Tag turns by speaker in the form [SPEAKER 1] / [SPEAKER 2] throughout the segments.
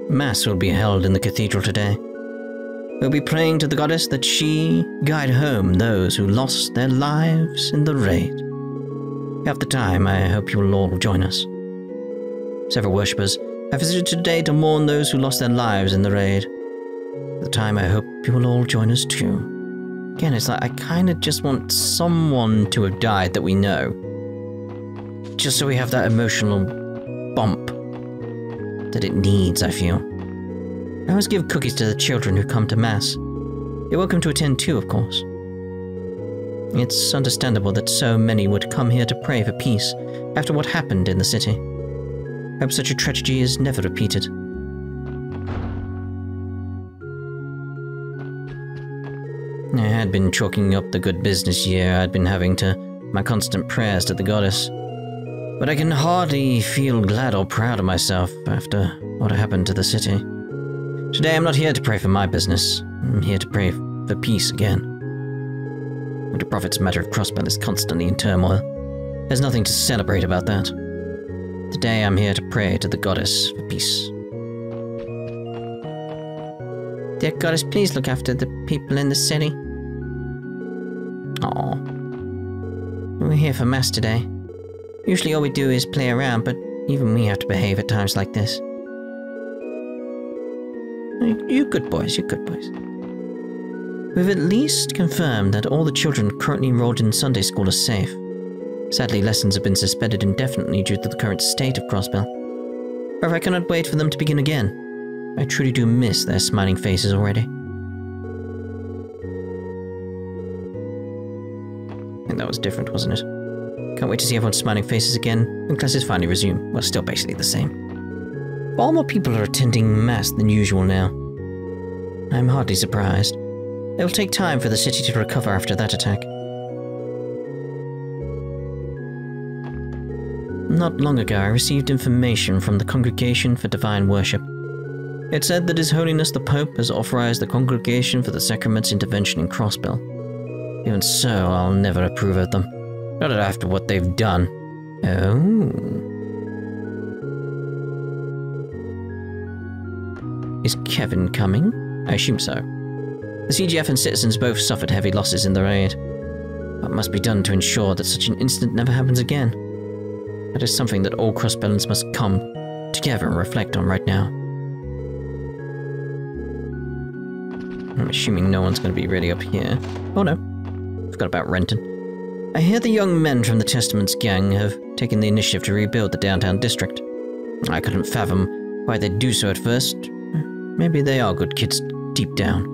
[SPEAKER 1] Mass will be held in the cathedral today. We'll be praying to the goddess that she guide home those who lost their lives in the raid. If you have the time, I hope you will all join us. Several worshippers have visited today to mourn those who lost their lives in the raid. At the time, I hope you will all join us too. Again, it's like I kind of just want someone to have died that we know. Just so we have that emotional bump that it needs, I feel. I always give cookies to the children who come to Mass. You're welcome to attend too, of course. It's understandable that so many would come here to pray for peace after what happened in the city. I hope such a tragedy is never repeated. I had been chalking up the good business year I'd been having to my constant prayers to the goddess. But I can hardly feel glad or proud of myself after what happened to the city. Today I'm not here to pray for my business. I'm here to pray for peace again. The Prophet's matter of Crossbell is constantly in turmoil. There's nothing to celebrate about that. Today I'm here to pray to the goddess for peace. Dear goddess, please look after the people in the city. Aww. We're here for Mass today. Usually all we do is play around, but even we have to behave at times like this. You good boys, you good boys. We've at least confirmed that all the children currently enrolled in Sunday school are safe. Sadly, lessons have been suspended indefinitely due to the current state of Crossbell. However, I cannot wait for them to begin again. I truly do miss their smiling faces already. I think that was different, wasn't it? Can't wait to see everyone's smiling faces again when classes finally resume. Well, still basically the same. Far more people are attending Mass than usual now. I'm hardly surprised. It will take time for the city to recover after that attack. Not long ago, I received information from the Congregation for Divine Worship. It said that His Holiness the Pope has authorized the Congregation for the Sacrament's intervention in Crossbell. Even so, I'll never approve of them. Not after what they've done. Oh. Is Kevin coming? I assume so. The CGF and citizens both suffered heavy losses in the raid. What must be done to ensure that such an incident never happens again? That is something that all Crossbellans must come together and reflect on right now. I'm assuming no one's going to be really up here. Oh no, forgot about Renton. I hear the young men from the Testament's gang have taken the initiative to rebuild the downtown district. I couldn't fathom why they'd do so at first. Maybe they are good kids deep down.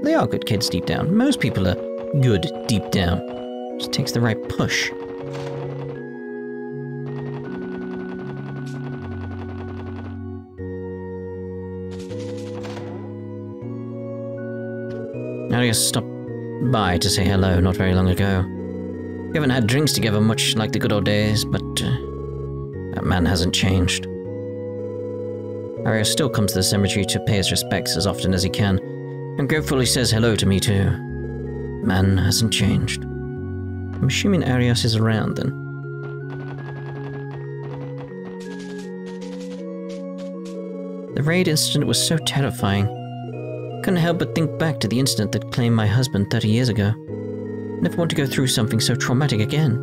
[SPEAKER 1] They are good kids deep down. Most people are good deep down. It just takes the right push. Arios stopped by to say hello not very long ago. We haven't had drinks together much like the good old days, but that man hasn't changed. Arios still comes to the cemetery to pay his respects as often as he can, and gratefully says hello to me too. Man hasn't changed. I'm assuming Arios is around then. The raid incident was so terrifying. Couldn't help but think back to the incident that claimed my husband 30 years ago. Never want to go through something so traumatic again.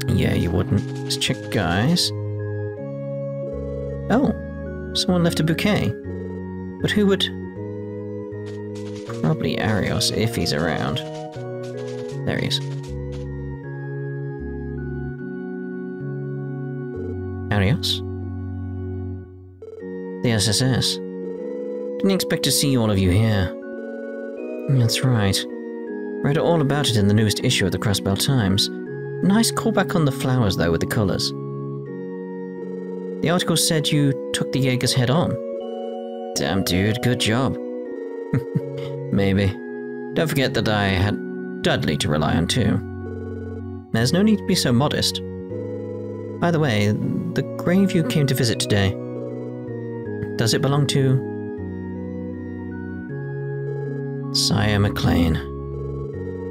[SPEAKER 1] Yeah, you wouldn't. Let's check, guys. Oh, someone left a bouquet. But who would? Probably Arios, if he's around. There he is. Arios? The SSS. Didn't expect to see all of you here. That's right. Read all about it in the newest issue of the Crossbell Times. Nice callback on the flowers, though, with the colours. The article said you took the Jaegers head on. Damn, dude, good job. Maybe. Don't forget that I had Dudley to rely on, too. There's no need to be so modest. By the way, the grave you came to visit today, does it belong to Saya McLean,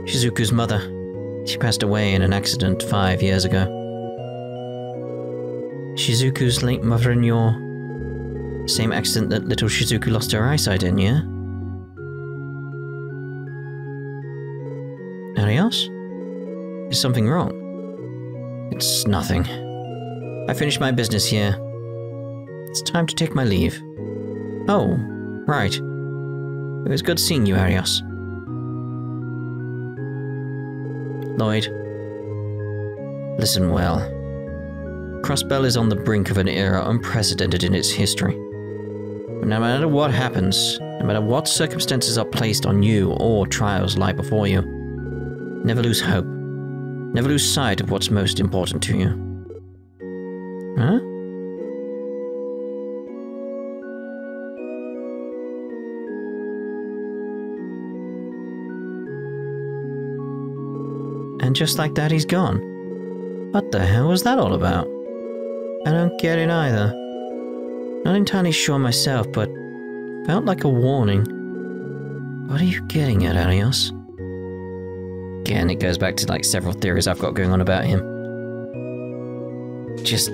[SPEAKER 1] Shizuku's mother? She passed away in an accident 5 years ago. Shizuku's late mother-in-law. Same accident that little Shizuku lost her eyesight in, yeah? Arios? Is something wrong? It's nothing. I finished my business here. It's time to take my leave. Oh, right. It was good seeing you, Arios. Lloyd. Listen well. Crossbell is on the brink of an era unprecedented in its history. But no matter what happens, no matter what circumstances are placed on you or trials lie before you, never lose hope. Never lose sight of what's most important to you. Huh? And just like that, he's gone. What the hell was that all about? I don't get it either. Not entirely sure myself, but felt like a warning. What are you getting at, Arios? Again, it goes back to like several theories I've got going on about him. Just,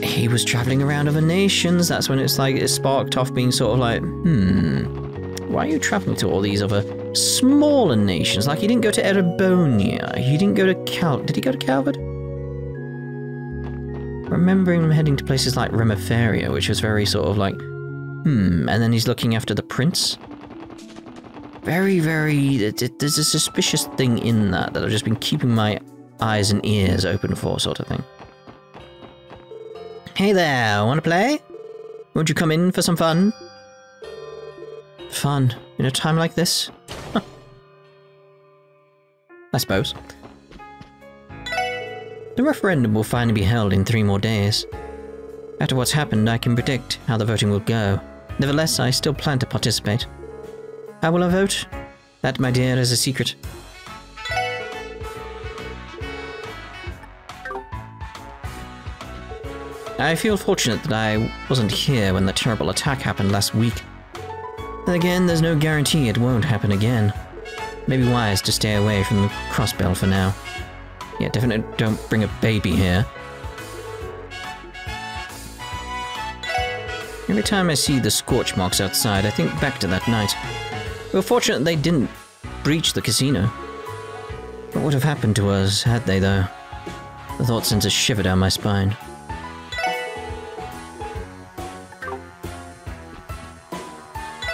[SPEAKER 1] he was traveling around other nations. That's when it's like, it sparked off being sort of like, why are you traveling to all these other smaller nations? Like, he didn't go to Erebonia. He didn't go to did he go to Calvard? Remembering him heading to places like Revache, which was very sort of like, and then he's looking after the prince. Very, there's a suspicious thing in that I've just been keeping my eyes and ears open for, sort of thing. Hey there, wanna play? Won't you come in for some fun? Fun? In a time like this? Huh. I suppose. The referendum will finally be held in 3 more days. After what's happened, I can predict how the voting will go. Nevertheless, I still plan to participate. How will I vote? That, my dear, is a secret. I feel fortunate that I wasn't here when the terrible attack happened last week. Then again, there's no guarantee it won't happen again. Maybe wise to stay away from the Crossbell for now. Yeah, definitely don't bring a baby here. Every time I see the scorch marks outside, I think back to that night. We were fortunate they didn't breach the casino. What would have happened to us had they, though? The thought sends a shiver down my spine.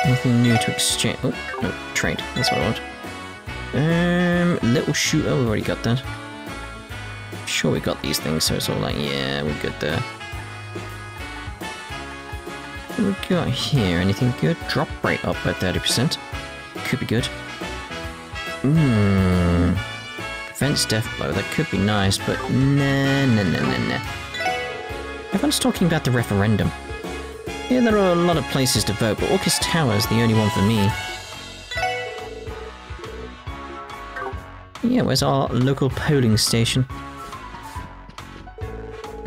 [SPEAKER 1] Anything new to exchange? Oh, no, trade. That's what I want. Little shooter, we've already got that. Sure, we got these things, so it's all like, yeah, we're good there. What we got here? Anything good? Drop rate up by 30%. Could be good. Prevents death blow. That could be nice, but nah. Everyone's talking about the referendum. Yeah, there are a lot of places to vote, but Orcus Tower is the only one for me. Yeah, where's our local polling station?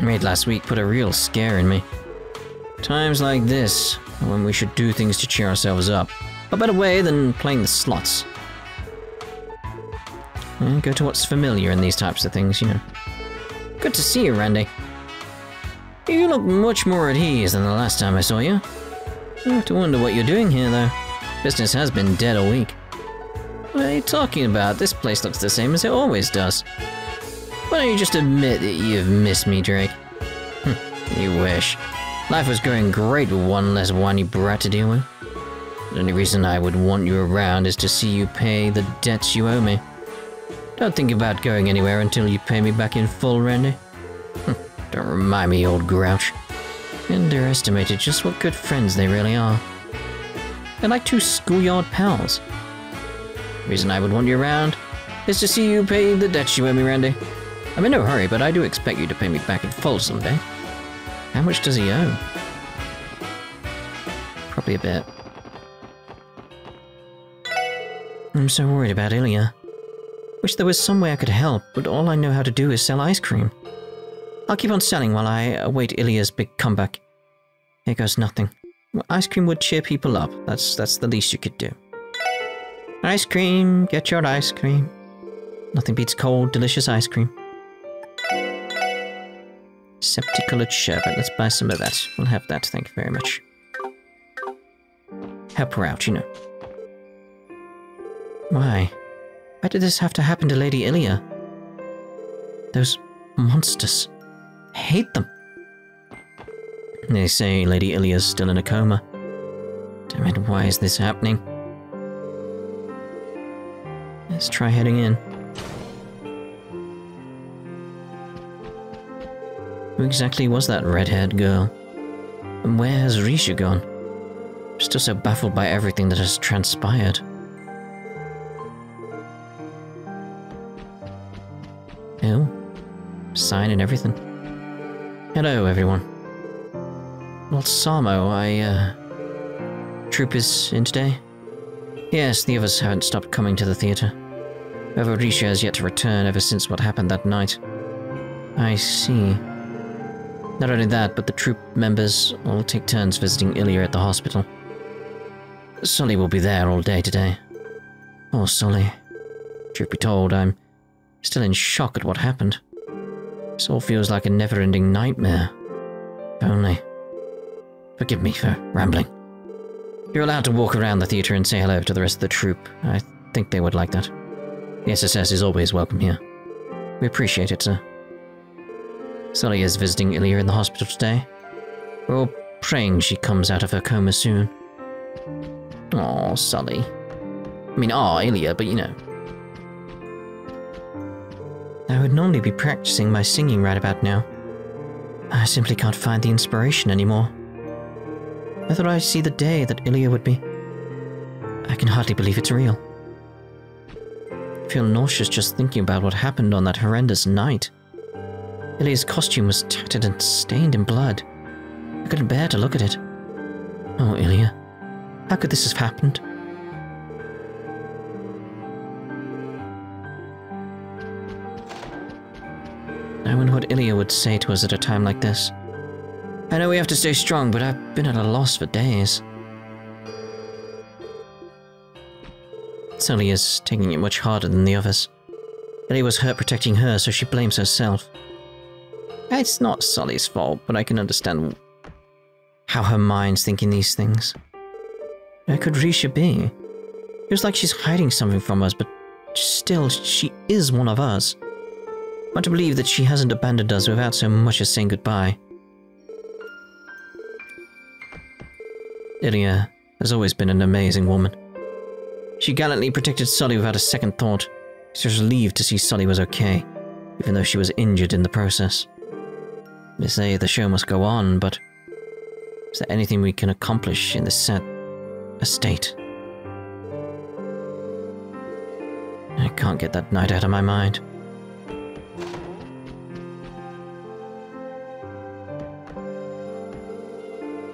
[SPEAKER 1] Raid last week put a real scare in me. Times like this, when we should do things to cheer ourselves up. A better way than playing the slots. Go to what's familiar in these types of things, you know. Good to see you, Randy. You look much more at ease than the last time I saw you. I have to wonder what you're doing here, though. Business has been dead all week. What are you talking about? This place looks the same as it always does. Why don't you just admit that you've missed me, Drake? You wish. Life was going great with one less whiny brat to deal with. The only reason I would want you around is to see you pay the debts you owe me. Don't think about going anywhere until you pay me back in full, Randy. Don't remind me, old grouch. You underestimated just what good friends they really are. They're like 2 schoolyard pals. The reason I would want you around is to see you pay the debts you owe me, Randy. I'm in no hurry, but I do expect you to pay me back in full someday. How much does he owe? Probably a bit. I'm so worried about Ilya. Wish there was some way I could help, but all I know how to do is sell ice cream. I'll keep on selling while I await Ilya's big comeback. Here goes nothing. Ice cream would cheer people up. That's the least you could do. Ice cream, get your ice cream. Nothing beats cold, delicious ice cream. Septicolored sherbet. Let's buy some of that. We'll have that, thank you very much. Help her out, you know. Why? Why did this have to happen to Lady Heiyue? Those monsters. I hate them. They say Lady Heiyue's still in a coma. Damn it, why is this happening? Let's try heading in. Who exactly was that red-haired girl? And where has Revache gone? I'm still so baffled by everything that has transpired. Oh, sign and everything. Hello, everyone. Lord Samo, Troop is in today? Yes, the others haven't stopped coming to the theatre. However, Revache has yet to return ever since what happened that night. I see. Not only that, but the troop members all take turns visiting Heiyue at the hospital. Sully will be there all day today. Oh, Sully. Truth be told, I'm still in shock at what happened. This all feels like a never-ending nightmare. If only. Forgive me for rambling. You're allowed to walk around the theatre and say hello to the rest of the troop. I think they would like that. The SSS is always welcome here. We appreciate it, sir. Sully is visiting Heiyue in the hospital today. We're all praying she comes out of her coma soon. Aw, Sully. I mean, Heiyue, but you know. I would normally be practicing my singing right about now. I simply can't find the inspiration anymore. I thought I'd see the day that Heiyue would be. I can hardly believe it's real. I feel nauseous just thinking about what happened on that horrendous night. Heiyue's costume was tattered and stained in blood. I couldn't bear to look at it. Oh, Heiyue. How could this have happened? I wonder what Heiyue would say to us at a time like this. I know we have to stay strong, but I've been at a loss for days. Sully is taking it much harder than the others. Heiyue was hurt protecting her, so she blames herself. It's not Sully's fault, but I can understand how her mind's thinking these things. Where could Revache be? It was like she's hiding something from us, but still, she is one of us. I want to believe that she hasn't abandoned us without so much as saying goodbye. Heiyue has always been an amazing woman. She gallantly protected Sully without a second thought. She was relieved to see Sully was okay, even though she was injured in the process. They say the show must go on, but is there anything we can accomplish in this set estate? I can't get that night out of my mind.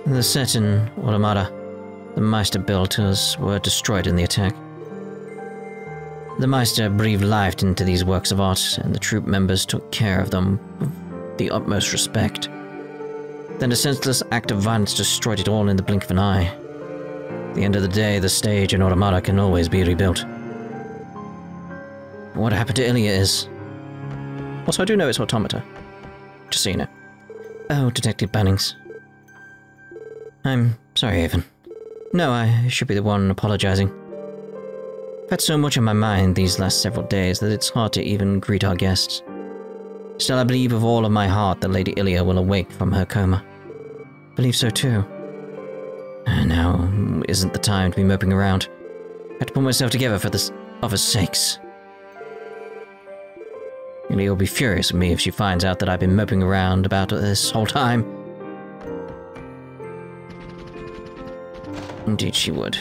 [SPEAKER 1] The set in Automata the Meister built us were destroyed in the attack. The Meister breathed life into these works of art, and the troop members took care of them with the utmost respect. Then a senseless act of violence destroyed it all in the blink of an eye. At the end of the day, the stage in Automata can always be rebuilt. What happened to Heiyue is... Also, I do know it's Automata. Just so you know. Oh, Detective Bannings. I'm sorry, Avon. No, I should be the one apologizing. I've had so much on my mind these last several days that it's hard to even greet our guests. Still, I believe with all of my heart that Lady Heiyue will awake from her coma. I believe so too. Now isn't the time to be moping around. I have to put myself together for this other's sakes. Heiyue will be furious with me if she finds out that I've been moping around about it this whole time. Indeed she would.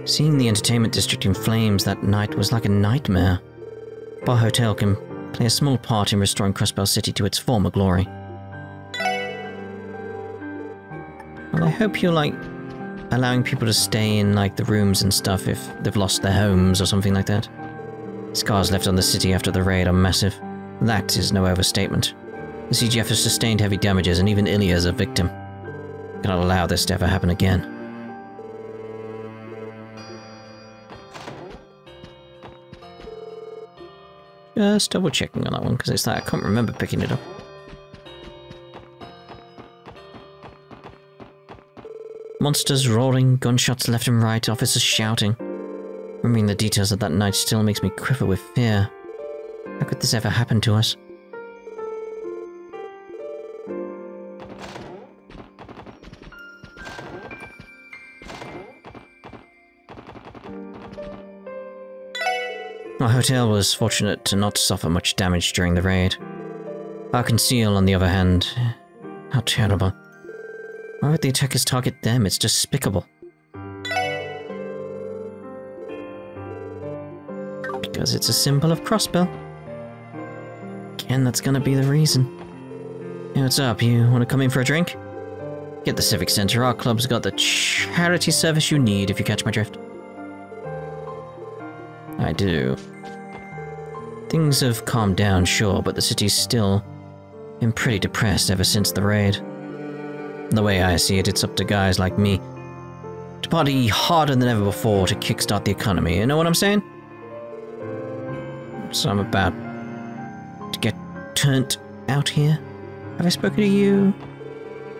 [SPEAKER 1] Seeing the entertainment district in flames that night was like a nightmare. Bar Hotel can play a small part in restoring Crossbell City to its former glory. Well, I hope you're, like, allowing people to stay in, like, the rooms and stuff if they've lost their homes or something like that. Scars left on the city after the raid are massive. That is no overstatement. The CGF has sustained heavy damages, and even Heiyue is a victim. I cannot allow this to ever happen again. Just double checking on that one, because it's like I can't remember picking it up. Monsters roaring, gunshots left and right, officers shouting. Remembering the details of that night still makes me quiver with fear. How could this ever happen to us? Our hotel was fortunate to not suffer much damage during the raid. Our conceal, on the other hand, how terrible. Why would the attackers target them? It's despicable. Because it's a symbol of Crossbell. Again, that's gonna be the reason. Hey, what's up? You wanna come in for a drink? Get the Civic Center. Our club's got the charity service you need, if you catch my drift. I do. Things have calmed down, sure, but the city's still been pretty depressed ever since the raid. The way I see it, it's up to guys like me to party harder than ever before to kickstart the economy, you know what I'm saying? So I'm about to get turned out here. Have I spoken to you?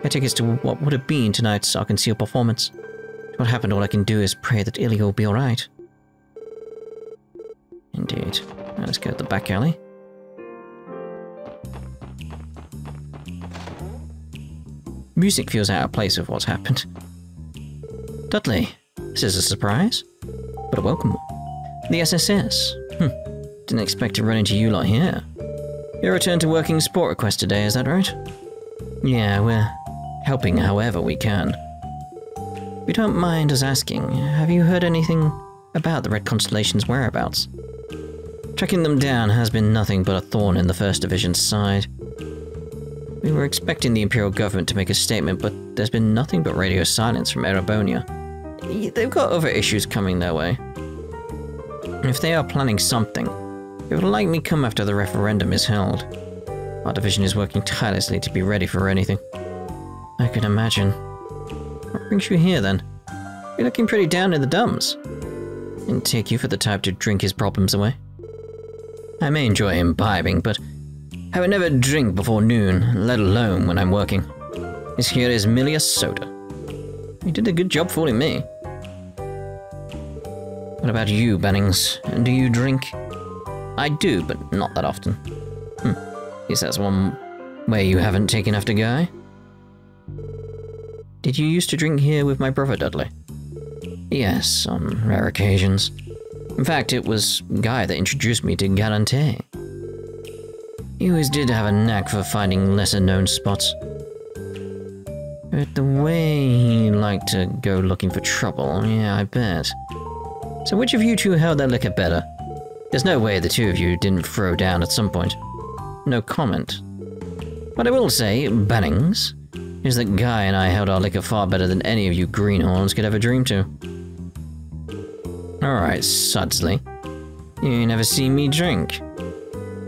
[SPEAKER 1] I take us to what would have been tonight's our concealed performance. What happened, all I can do is pray that Heiyue will be alright. Indeed. Let's go to the back alley. Music feels out of place with what's happened. Dudley, this is a surprise, but a welcome one. The SSS. Didn't expect to run into you lot here. Your return to working support request today, is that right? Yeah, we're helping however we can. If you don't mind us asking, have you heard anything about the Red Constellation's whereabouts? Tracking them down has been nothing but a thorn in the 1st Division's side. We were expecting the Imperial government to make a statement, but there's been nothing but radio silence from Erebonia. They've got other issues coming their way. If they are planning something, it would likely come after the referendum is held. Our division is working tirelessly to be ready for anything. I can imagine. What brings you here, then? You're looking pretty down in the dumps. Didn't take you for the type to drink his problems away. I may enjoy imbibing, but I would never drink before noon, let alone when I'm working. This here is merely a soda. You did a good job fooling me. What about you, Bennings? Do you drink? I do, but not that often. Guess that's one way you haven't taken after Guy. Did you used to drink here with my brother, Dudley? Yes, on rare occasions. In fact, it was Guy that introduced me to Galante. He always did have a knack for finding lesser-known spots. But the way he liked to go looking for trouble, yeah, I bet. So which of you two held that liquor better? There's no way the two of you didn't throw down at some point. No comment. What I will say, Bennings, is that Guy and I held our liquor far better than any of you greenhorns could ever dream to. Alright, Sudsley. You never see me drink.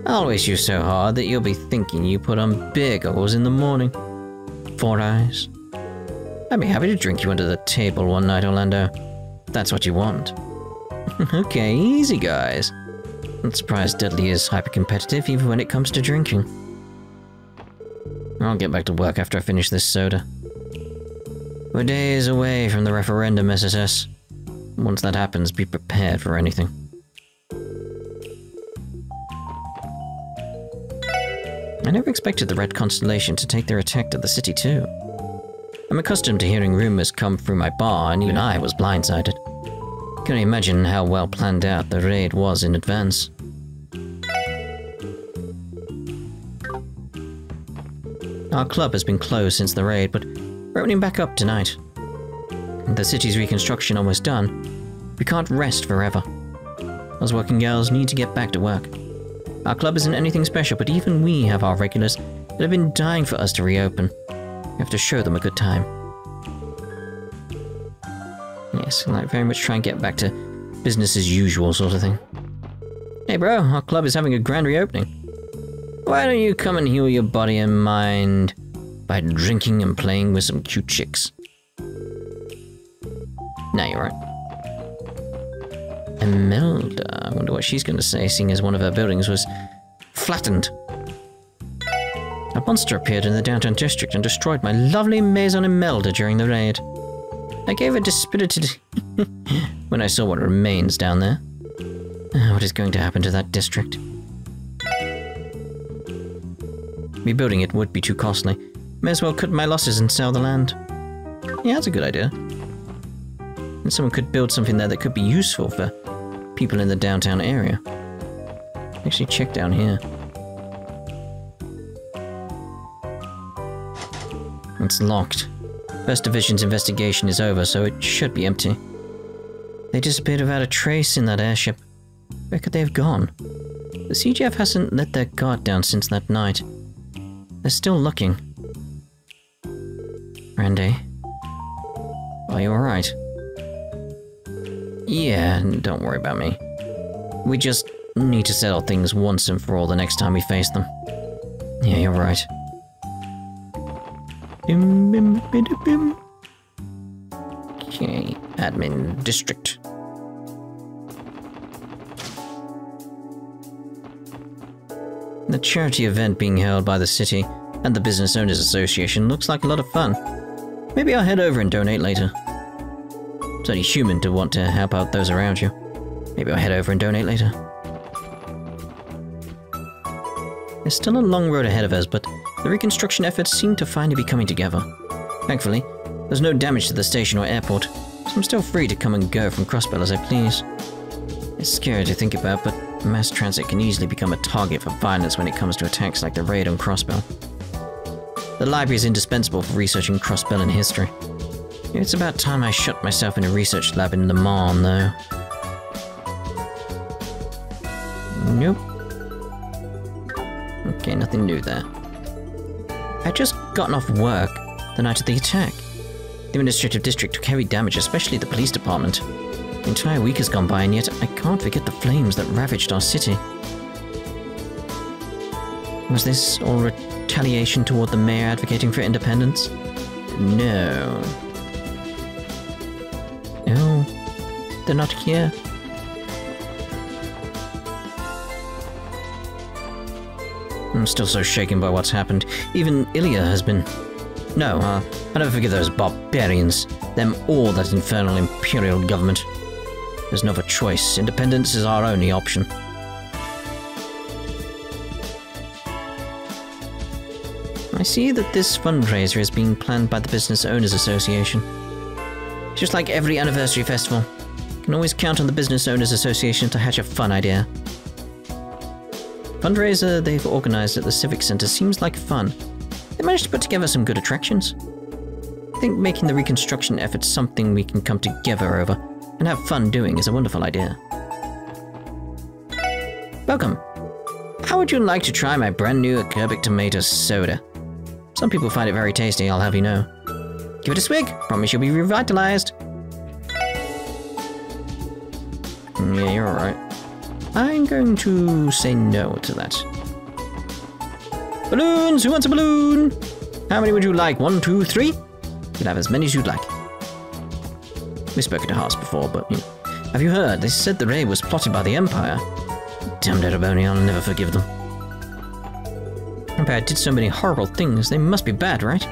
[SPEAKER 1] I'll wish you so hard that you'll be thinking you put on beer goggles in the morning. 4 eyes. I'd be happy to drink you under the table one night, Orlando. If that's what you want. Okay, easy guys. Not surprised Dudley is hyper-competitive even when it comes to drinking. I'll get back to work after I finish this soda. We're days away from the referendum, SSS. Once that happens, be prepared for anything. I never expected the Red Constellation to take their attack to the city too. I'm accustomed to hearing rumors come through my bar, and even I was blindsided. Can you imagine how well planned out the raid was in advance? Our club has been closed since the raid, but we're opening back up tonight. The city's reconstruction almost done. We can't rest forever. Us working girls need to get back to work. Our club isn't anything special, but even we have our regulars that have been dying for us to reopen. We have to show them a good time. Yes, like very much try and get back to business as usual sort of thing. Hey bro, our club is having a grand reopening. Why don't you come and heal your body and mind by drinking and playing with some cute chicks? No, you're right. Imelda, I wonder what she's going to say, seeing as one of her buildings was flattened. A monster appeared in the downtown district and destroyed my lovely Maison Imelda during the raid. I gave a dispirited when I saw what remains down there. What is going to happen to that district? Rebuilding it would be too costly. May as well cut my losses and sell the land. Yeah, that's a good idea. And someone could build something there that could be useful for people in the downtown area. Actually, check down here. It's locked. First Division's investigation is over, so it should be empty. They disappeared without a trace in that airship. Where could they have gone? The CGF hasn't let their guard down since that night. They're still looking. Randy? Are you alright? Yeah, don't worry about me. We just need to settle things once and for all the next time we face them. Yeah, you're right. Okay, admin district. The charity event being held by the city and the Business Owners Association looks like a lot of fun. Maybe I'll head over and donate later. It's only human to want to help out those around you. Maybe I'll head over and donate later. There's still a long road ahead of us, but the reconstruction efforts seem to finally be coming together. Thankfully, there's no damage to the station or airport, so I'm still free to come and go from Crossbell as I please. It's scary to think about, but mass transit can easily become a target for violence when it comes to attacks like the raid on Crossbell. The library is indispensable for researching Crossbell and history. It's about time I shut myself in a research lab in Le Mans, though. Nope. Okay, nothing new there. I'd just gotten off work the night of the attack. The administrative district took heavy damage, especially the police department. The entire week has gone by, and yet I can't forget the flames that ravaged our city. Was this all retaliation toward the mayor advocating for independence? No. No, they're not here. I'm still so shaken by what's happened. Even Ilya has been... No, I'll never forgive those barbarians. Them or that infernal imperial government. There's no other choice. Independence is our only option. I see that this fundraiser is being planned by the Business Owners Association. Just like every anniversary festival, you can always count on the Business Owners Association to hatch a fun idea. Fundraiser they've organized at the Civic Center seems like fun. They managed to put together some good attractions. I think making the reconstruction effort something we can come together over and have fun doing is a wonderful idea. Welcome. How would you like to try my brand new acerbic tomato soda? Some people find it very tasty, I'll have you know. Give it a swig, promise you'll be revitalized. Yeah, you're alright. I'm going to say no to that. Balloons! Who wants a balloon? How many would you like? 1, 2, 3? You can have as many as you'd like. We've spoken to Haas before, but you know. Have you heard? They said the raid was plotted by the Empire. Damned Erebonia, I'll never forgive them. Empire did so many horrible things, they must be bad, right?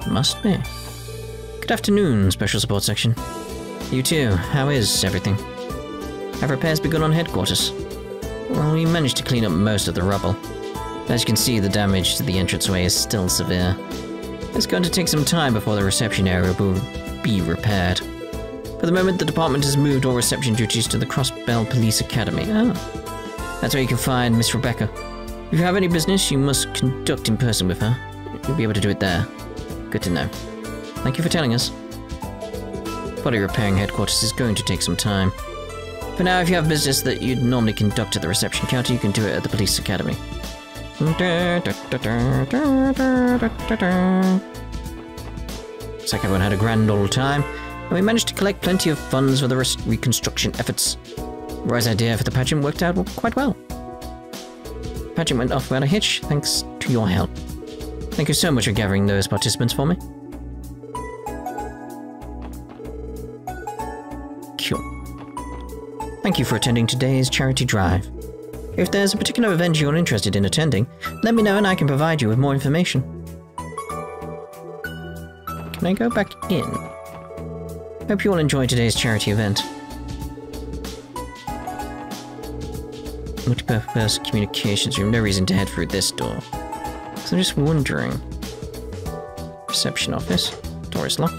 [SPEAKER 1] Must be. Good afternoon, Special Support Section. You too, how is everything? Have repairs begun on headquarters? Well, we managed to clean up most of the rubble. As you can see, the damage to the entranceway is still severe. It's going to take some time before the reception area will be repaired. For the moment, the department has moved all reception duties to the Crossbell Police Academy. Oh. That's where you can find Miss Rebecca. If you have any business, you must conduct in person with her. You'll be able to do it there. Good to know. Thank you for telling us. Body repairing headquarters is going to take some time. For now, if you have business that you'd normally conduct at the reception counter, you can do it at the police academy. Looks like everyone had a grand old time, and we managed to collect plenty of funds for the reconstruction efforts. Roy's idea for the pageant worked out quite well. The pageant went off without a hitch, thanks to your help. Thank you so much for gathering those participants for me. Cool. Thank you for attending today's charity drive. If there's a particular event you're interested in attending, let me know and I can provide you with more information. Can I go back in? Hope you all enjoyed today's charity event. Multipurpose communications room. No reason to head through this door. So I'm just wondering. Reception office. Door is locked.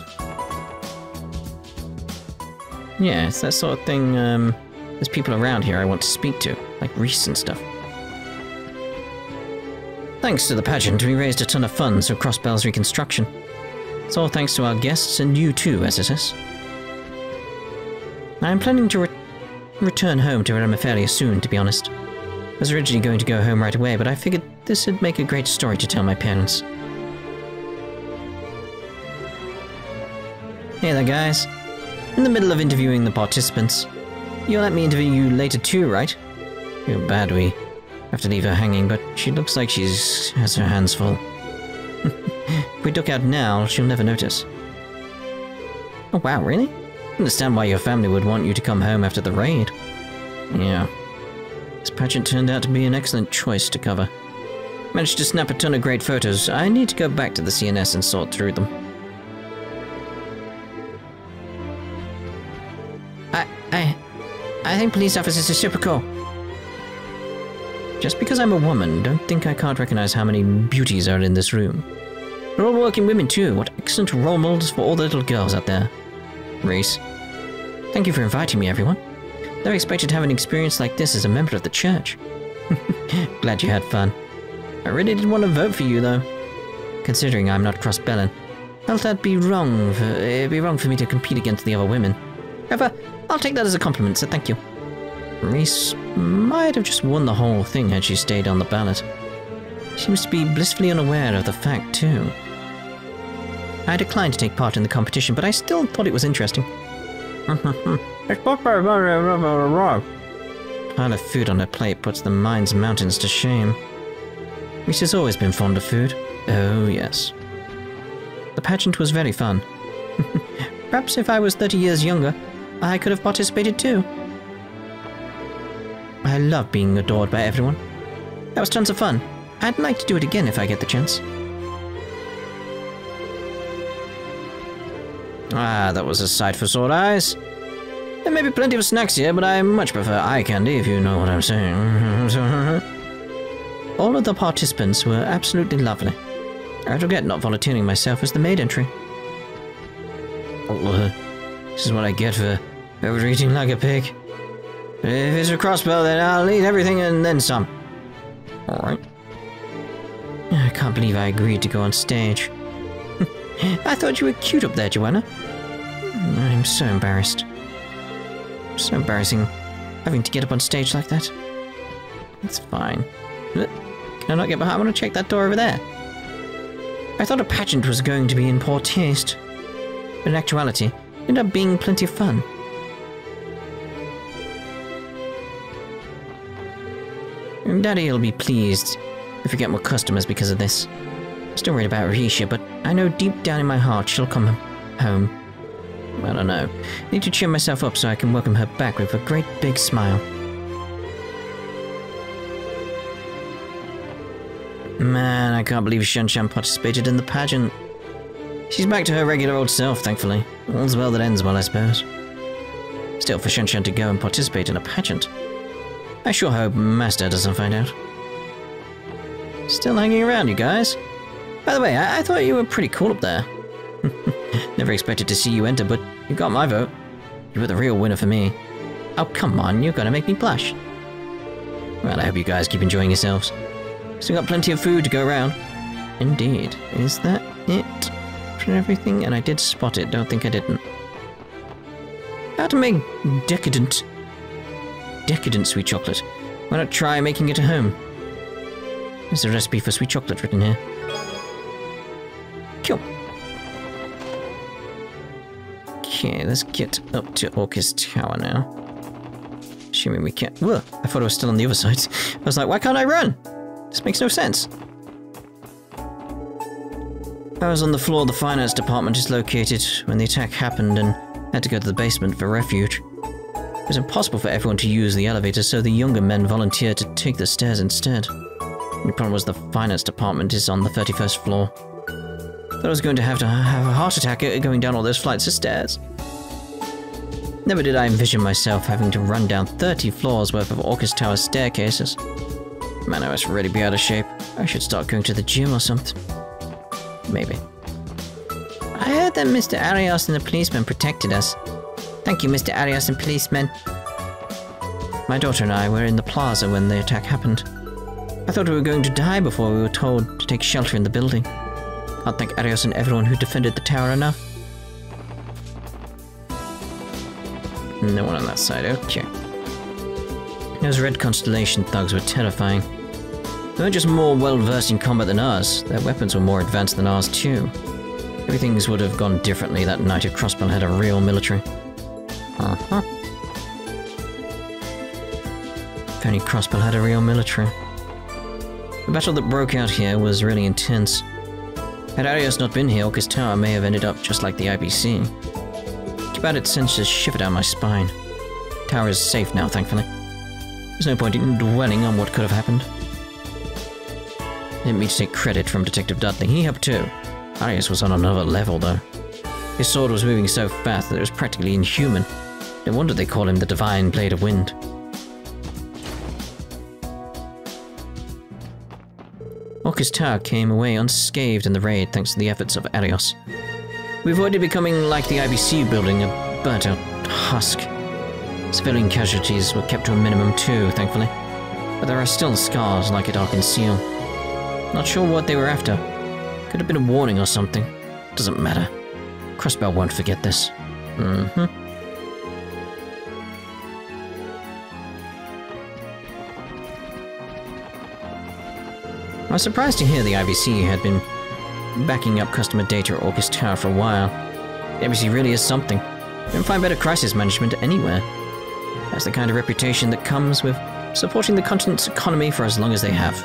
[SPEAKER 1] Yeah, it's that sort of thing. There's people around here I want to speak to, like Reese and stuff. Thanks to the pageant, we raised a ton of funds for Crossbell's reconstruction. It's all thanks to our guests and you too, SSS. I'm planning to return home to Revache soon, to be honest. I was originally going to go home right away, but I figured this would make a great story to tell my parents. Hey there, guys. In the middle of interviewing the participants. You'll let me interview you later too, right? Feel bad we have to leave her hanging, but she looks like she has her hands full. If we duck out now, she'll never notice. Oh wow, really? I understand why your family would want you to come home after the raid. Yeah. This pageant turned out to be an excellent choice to cover. Managed to snap a ton of great photos. I need to go back to the CNS and sort through them. I think police officers are super cool. Just because I'm a woman, don't think I can't recognize how many beauties are in this room. They're all working women too. What excellent role models for all the little girls out there. Reese. Thank you for inviting me, everyone. Never expected to have an experience like this as a member of the church. Glad you had fun. I really did want to vote for you, though. Considering I'm not Crossbellan, felt that'd be wrong for me to compete against the other women. However, I'll take that as a compliment, so thank you. Reese might have just won the whole thing had she stayed on the ballot. Seems to be blissfully unaware of the fact, too. I declined to take part in the competition, but I still thought it was interesting. Pile of food on her plate puts the mind's mountains to shame. Reese has always been fond of food. Oh, yes. The pageant was very fun. Perhaps if I was 30 years younger, I could have participated too. I love being adored by everyone. That was tons of fun. I'd like to do it again if I get the chance. Ah, that was a sight for sore eyes. There may be plenty of snacks here, but I much prefer eye candy, if you know what I'm saying. All of the participants were absolutely lovely. I regret not volunteering myself as the maid entry. This is what I get for overeating like a pig. If it's a Crossbell, then I'll eat everything and then some. Alright. I can't believe I agreed to go on stage. I thought you were cute up there, Joanna. I'm so embarrassed. So embarrassing having to get up on stage like that. It's fine. Can I not get behind? I want to check that door over there. I thought a pageant was going to be in poor taste. But in actuality, it ended up being plenty of fun. Daddy will be pleased if we get more customers because of this. Still worried about Revache, but I know deep down in my heart she'll come home. I don't know. I need to cheer myself up so I can welcome her back with a great big smile. Man, I can't believe Shanshan participated in the pageant. She's back to her regular old self, thankfully. All's well that ends well, I suppose. Still, for Shanshan to go and participate in a pageant. I sure hope Master doesn't find out. Still hanging around, you guys. By the way, I thought you were pretty cool up there. Never expected to see you enter, but you got my vote. You were the real winner for me. Oh, come on, you're gonna make me blush. Well, I hope you guys keep enjoying yourselves. Still got plenty of food to go around. Indeed. Is that it for everything? And I did spot it, don't think I didn't. How to make decadent sweet chocolate. Why not try making it at home? There's a recipe for sweet chocolate written here. Cool. Okay, let's get up to Orcus Tower now. Assuming we can't... Whoa, I thought I was still on the other side. I was like, why can't I run? This makes no sense. I was on the floor the finance department is located when the attack happened and had to go to the basement for refuge. It was impossible for everyone to use the elevator, so the younger men volunteered to take the stairs instead. The only problem was the finance department is on the 31st floor. Thought I was going to have a heart attack going down all those flights of stairs. Never did I envision myself having to run down 30 floors worth of Orcus Tower staircases. Man, I must really be out of shape. I should start going to the gym or something. Maybe. I heard that Mr. Arios and the policeman protected us. Thank you, Mr. Arios and policeman. My daughter and I were in the plaza when the attack happened. I thought we were going to die before we were told to take shelter in the building. Can't thank Arios and everyone who defended the tower enough. No one on that side, okay. Those Red Constellation thugs were terrifying. They weren't just more well-versed in combat than us, their weapons were more advanced than ours too. Everything would have gone differently that night if Crossbell had a real military. Uh-huh. If only Crossbell had a real military. The battle that broke out here was really intense. Had Arios not been here, Orcus Tower may have ended up just like the IBC. Too bad it sends a shiver down my spine. The tower is safe now, thankfully. There's no point in dwelling on what could have happened. I didn't mean to take credit from Detective Dudley. He helped too. Arios was on another level, though. His sword was moving so fast that it was practically inhuman. No wonder they call him the Divine Blade of Wind. Orcus Tower came away unscathed in the raid thanks to the efforts of Arios. We avoided becoming like the IBC building, a burnt-out husk. Civilian casualties were kept to a minimum too, thankfully. But there are still scars like at Ark and Seal. Not sure what they were after. Could have been a warning or something. Doesn't matter. Crossbell won't forget this. I was surprised to hear the IBC had been backing up customer data at Orcus Tower for a while. The IBC really is something. You don't find better crisis management anywhere. That's the kind of reputation that comes with supporting the continent's economy for as long as they have.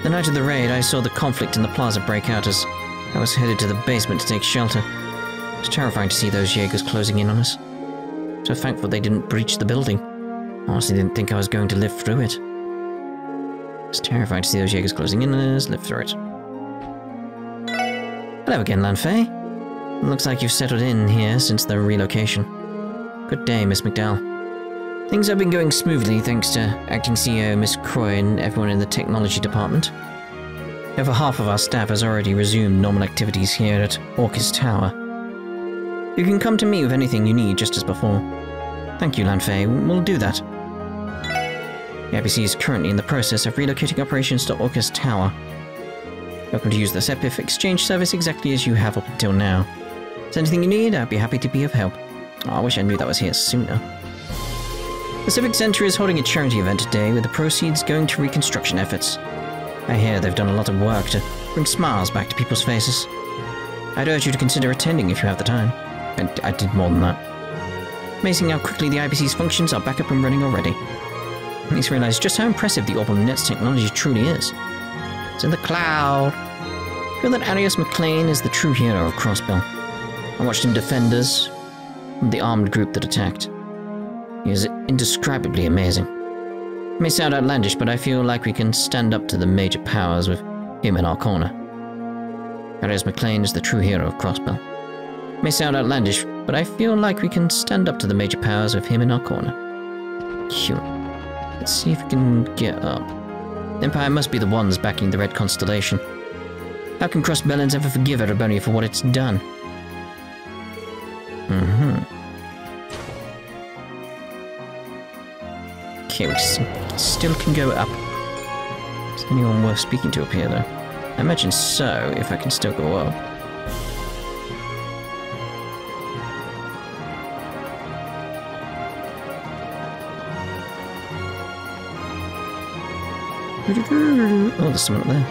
[SPEAKER 1] The night of the raid, I saw the conflict in the plaza break out as I was headed to the basement to take shelter. It was terrifying to see those Jaegers closing in on us. So thankful they didn't breach the building. Honestly didn't think I was going to live through it. It was terrifying to see those Jaegers closing in on us, live through it. Hello again, Lanfei. Looks like you've settled in here since the relocation. Good day, Miss McDowell. Things have been going smoothly thanks to Acting CEO Miss Croy and everyone in the technology department. Over half of our staff has already resumed normal activities here at Orcus Tower. You can come to me with anything you need just as before. Thank you, Lanfei. We'll do that. The IBC is currently in the process of relocating operations to Orcus Tower. Welcome to use the Sepif exchange service exactly as you have up until now. If there's anything you need, I'd be happy to be of help. Oh, I wish I knew that was here sooner. The Civic Center is holding a charity event today with the proceeds going to reconstruction efforts. I hear they've done a lot of work to bring smiles back to people's faces. I'd urge you to consider attending if you have the time. And I did more than that. Amazing how quickly the IBC's functions are back up and running already. It makes me realize just how impressive the Orbital Net's technology truly is. It's in the cloud. I feel that Arios McLean is the true hero of Crossbell. I watched him defend us from the armed group that attacked. He is indescribably amazing. It may sound outlandish, but I feel like we can stand up to the major powers with him in our corner. Arios McLean is the true hero of Crossbell. It may sound outlandish, but I feel like we can stand up to the major powers with him in our corner. Cute. Let's see if we can get up. The Empire must be the ones backing the Red Constellation. How can Crossbellans ever forgive Erebonia for what it's done? Okay, we still can go up. Is anyone worth speaking to up here, though? I imagine so, if I can still go up. Oh, there's someone up there.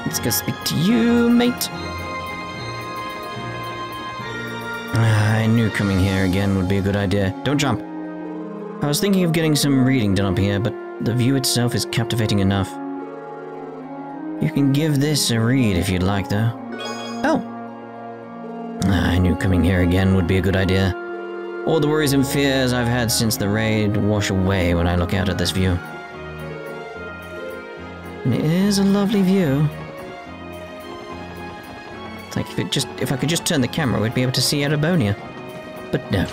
[SPEAKER 1] Let's go speak to you, mate. I knew coming here again would be a good idea. Don't jump. I was thinking of getting some reading done up here, but the view itself is captivating enough. You can give this a read if you'd like, though. Oh! I knew coming here again would be a good idea. All the worries and fears I've had since the raid wash away when I look out at this view. And it is a lovely view. It's like if I could just turn the camera, we'd be able to see Erebonia. But no.